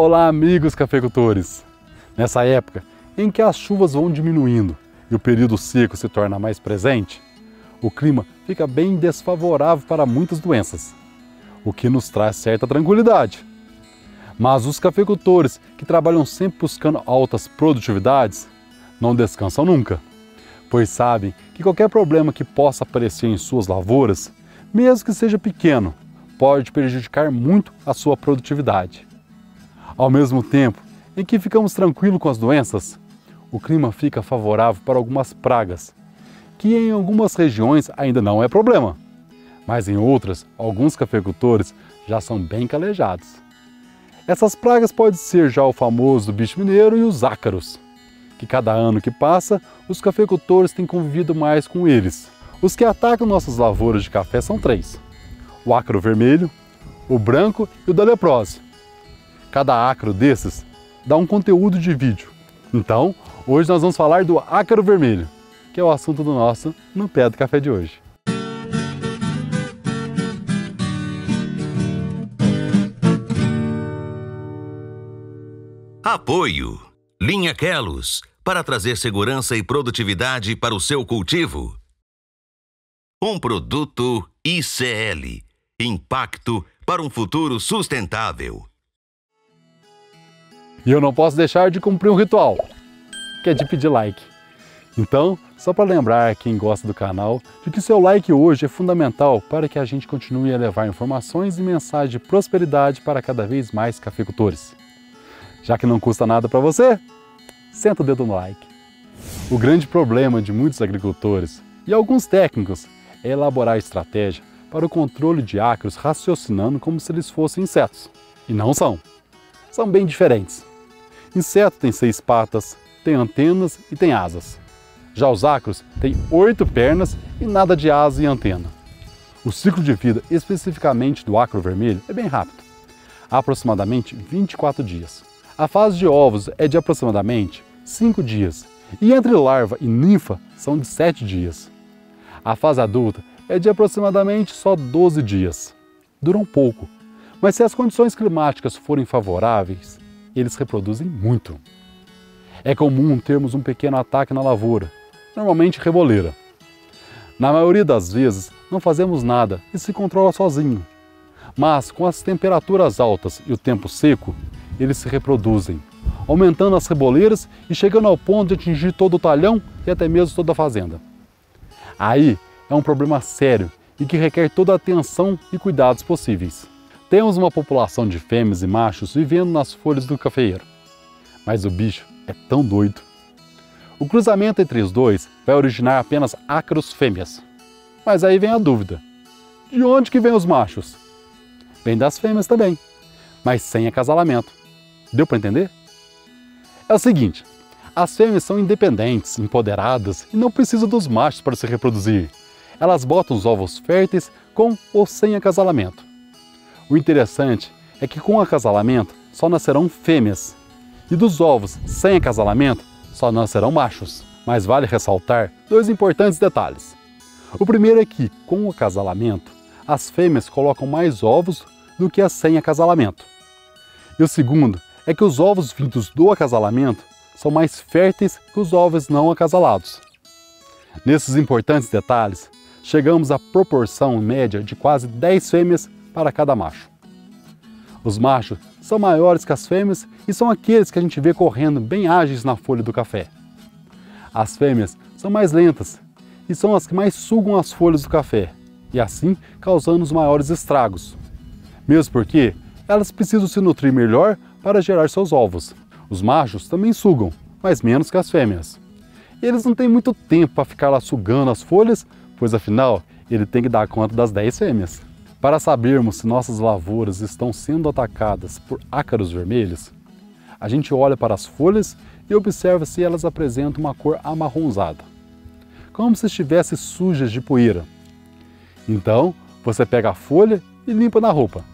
Olá, amigos cafeicultores! Nessa época em que as chuvas vão diminuindo e o período seco se torna mais presente, o clima fica bem desfavorável para muitas doenças, o que nos traz certa tranquilidade. Mas os cafeicultores que trabalham sempre buscando altas produtividades não descansam nunca, pois sabem que qualquer problema que possa aparecer em suas lavouras, mesmo que seja pequeno, pode prejudicar muito a sua produtividade. Ao mesmo tempo em que ficamos tranquilos com as doenças, o clima fica favorável para algumas pragas, que em algumas regiões ainda não é problema, mas em outras, alguns cafeicultores já são bem calejados. Essas pragas podem ser já o famoso bicho mineiro e os ácaros, que cada ano que passa, os cafeicultores têm convivido mais com eles. Os que atacam nossas lavouras de café são três: o ácaro vermelho, o branco e o da leprose. Cada ácaro desses dá um conteúdo de vídeo. Então, hoje nós vamos falar do ácaro vermelho, que é o assunto do nosso No Pé do Café de hoje. Apoio Linha Quelos, para trazer segurança e produtividade para o seu cultivo. Um produto ICL, Impacto para um futuro sustentável. E eu não posso deixar de cumprir um ritual, que é de pedir like. Então, só para lembrar quem gosta do canal, de que seu like hoje é fundamental para que a gente continue a levar informações e mensagens de prosperidade para cada vez mais cafeicultores. Já que não custa nada para você, senta o dedo no like. O grande problema de muitos agricultores e alguns técnicos é elaborar estratégia para o controle de ácaros raciocinando como se eles fossem insetos. E não são. São bem diferentes. Inseto tem 6 patas, tem antenas e tem asas. Já os ácaros têm 8 pernas e nada de asa e antena. O ciclo de vida especificamente do ácaro vermelho é bem rápido, aproximadamente 24 dias. A fase de ovos é de aproximadamente 5 dias e entre larva e ninfa são de 7 dias. A fase adulta é de aproximadamente só 12 dias. Duram pouco, mas se as condições climáticas forem favoráveis, eles reproduzem muito. É comum termos um pequeno ataque na lavoura, normalmente reboleira. Na maioria das vezes não fazemos nada e se controla sozinho, mas com as temperaturas altas e o tempo seco, eles se reproduzem, aumentando as reboleiras e chegando ao ponto de atingir todo o talhão e até mesmo toda a fazenda. Aí é um problema sério e que requer toda a atenção e cuidados possíveis. Temos uma população de fêmeas e machos vivendo nas folhas do cafeeiro, mas o bicho é tão doido. O cruzamento entre os dois vai originar apenas ácaros fêmeas. Mas aí vem a dúvida: de onde que vem os machos? Vem das fêmeas também, mas sem acasalamento. Deu para entender? É o seguinte, as fêmeas são independentes, empoderadas e não precisam dos machos para se reproduzir. Elas botam os ovos férteis com ou sem acasalamento. O interessante é que com acasalamento só nascerão fêmeas e dos ovos sem acasalamento só nascerão machos. Mas vale ressaltar 2 importantes detalhes. O primeiro é que, com o acasalamento, as fêmeas colocam mais ovos do que as sem acasalamento. E o segundo é que os ovos vindos do acasalamento são mais férteis que os ovos não acasalados. Nesses importantes detalhes, chegamos à proporção média de quase 10 fêmeas para cada macho. Os machos são maiores que as fêmeas e são aqueles que a gente vê correndo bem ágeis na folha do café. As fêmeas são mais lentas e são as que mais sugam as folhas do café e assim causando os maiores estragos. Mesmo porque elas precisam se nutrir melhor para gerar seus ovos. Os machos também sugam, mas menos que as fêmeas. Eles não têm muito tempo para ficar lá sugando as folhas, pois afinal ele tem que dar conta das 10 fêmeas. Para sabermos se nossas lavouras estão sendo atacadas por ácaros vermelhos, a gente olha para as folhas e observa se elas apresentam uma cor amarronzada, como se estivessem sujas de poeira. Então, você pega a folha e limpa na roupa.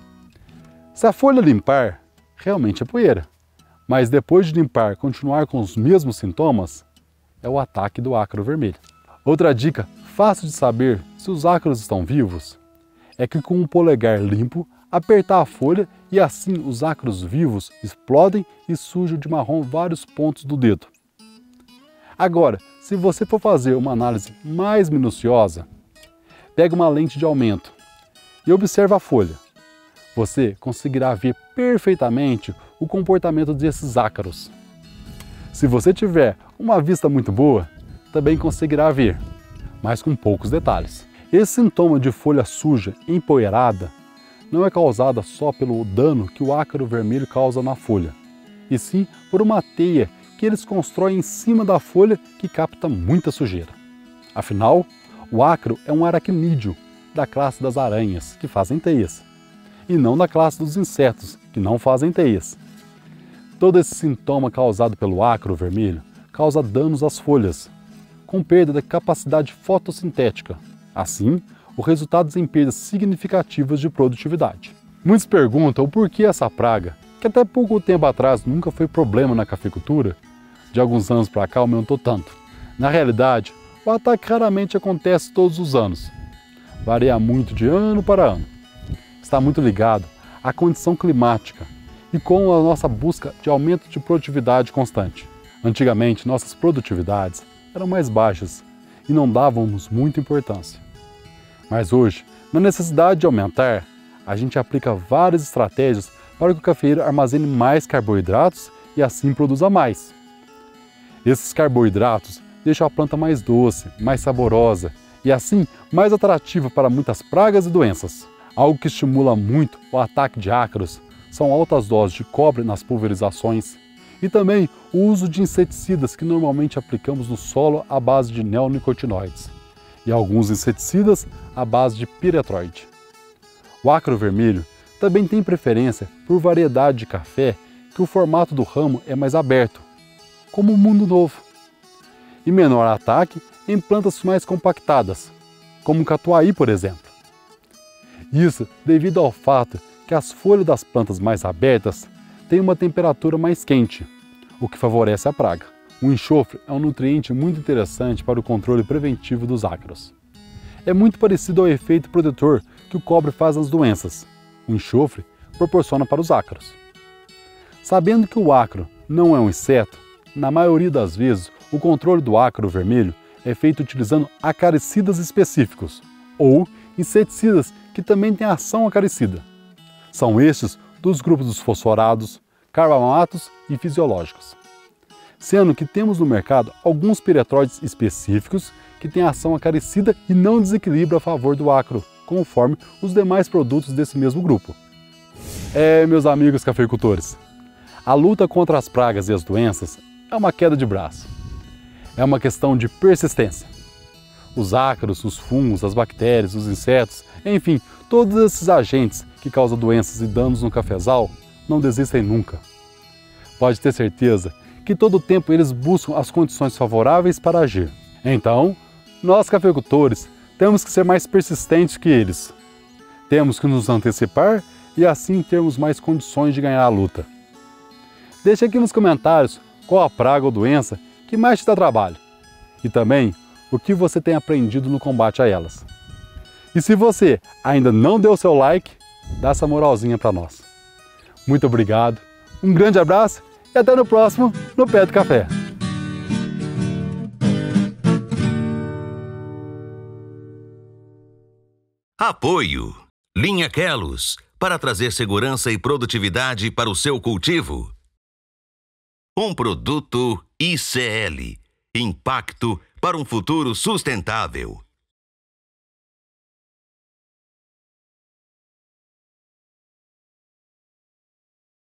Se a folha limpar, realmente é poeira, mas depois de limpar continuar com os mesmos sintomas, é o ataque do ácaro vermelho. Outra dica fácil de saber se os ácaros estão vivos é que com o polegar limpo, apertar a folha e assim os ácaros vivos explodem e sujam de marrom vários pontos do dedo. Agora, se você for fazer uma análise mais minuciosa, pega uma lente de aumento e observa a folha. Você conseguirá ver perfeitamente o comportamento desses ácaros. Se você tiver uma vista muito boa, também conseguirá ver, mas com poucos detalhes. Esse sintoma de folha suja, empoeirada, não é causada só pelo dano que o ácaro vermelho causa na folha, e sim por uma teia que eles constroem em cima da folha que capta muita sujeira. Afinal, o ácaro é um aracnídeo da classe das aranhas, que fazem teias, e não da classe dos insetos, que não fazem teias. Todo esse sintoma causado pelo ácaro vermelho causa danos às folhas, com perda da capacidade fotossintética. Assim, o resultado em perdas significativas de produtividade. Muitos perguntam o porquê essa praga, que até pouco tempo atrás nunca foi problema na cafeicultura, de alguns anos para cá aumentou tanto. Na realidade, o ataque raramente acontece todos os anos. Varia muito de ano para ano. Está muito ligado à condição climática e com a nossa busca de aumento de produtividade constante. Antigamente, nossas produtividades eram mais baixas e não dávamos muita importância. Mas hoje, na necessidade de aumentar, a gente aplica várias estratégias para que o cafeeiro armazene mais carboidratos e assim produza mais. Esses carboidratos deixam a planta mais doce, mais saborosa e assim mais atrativa para muitas pragas e doenças. Algo que estimula muito o ataque de ácaros são altas doses de cobre nas pulverizações e também o uso de inseticidas que normalmente aplicamos no solo à base de neonicotinoides e alguns inseticidas à base de piretroide. O ácaro vermelho também tem preferência por variedade de café que o formato do ramo é mais aberto, como o mundo novo, e menor ataque em plantas mais compactadas, como o catuai, por exemplo. Isso devido ao fato que as folhas das plantas mais abertas têm uma temperatura mais quente, o que favorece a praga. O enxofre é um nutriente muito interessante para o controle preventivo dos ácaros. É muito parecido ao efeito protetor que o cobre faz nas doenças. O enxofre proporciona para os ácaros. Sabendo que o ácaro não é um inseto, na maioria das vezes o controle do ácaro vermelho é feito utilizando acaricidas específicos ou inseticidas que também têm ação acaricida. São estes dos grupos dos fosforados, carbamatos e fisiológicos. Sendo que temos no mercado alguns piretroides específicos que têm ação acaricida e não desequilibra a favor do ácaro, conforme os demais produtos desse mesmo grupo. Meus amigos cafeicultores, a luta contra as pragas e as doenças é uma queda de braço. É uma questão de persistência. Os ácaros, os fungos, as bactérias, os insetos, enfim, todos esses agentes que causam doenças e danos no cafezal não desistem nunca. Pode ter certeza que todo o tempo eles buscam as condições favoráveis para agir. Então, nós cafeicultores temos que ser mais persistentes que eles. Temos que nos antecipar e assim termos mais condições de ganhar a luta. Deixe aqui nos comentários qual a praga ou doença que mais te dá trabalho e também o que você tem aprendido no combate a elas. E se você ainda não deu seu like, dá essa moralzinha para nós. Muito obrigado, um grande abraço e até no próximo No Pé do Café. Apoio Linha Quelos, para trazer segurança e produtividade para o seu cultivo. Um produto ICL, impacto para um futuro sustentável.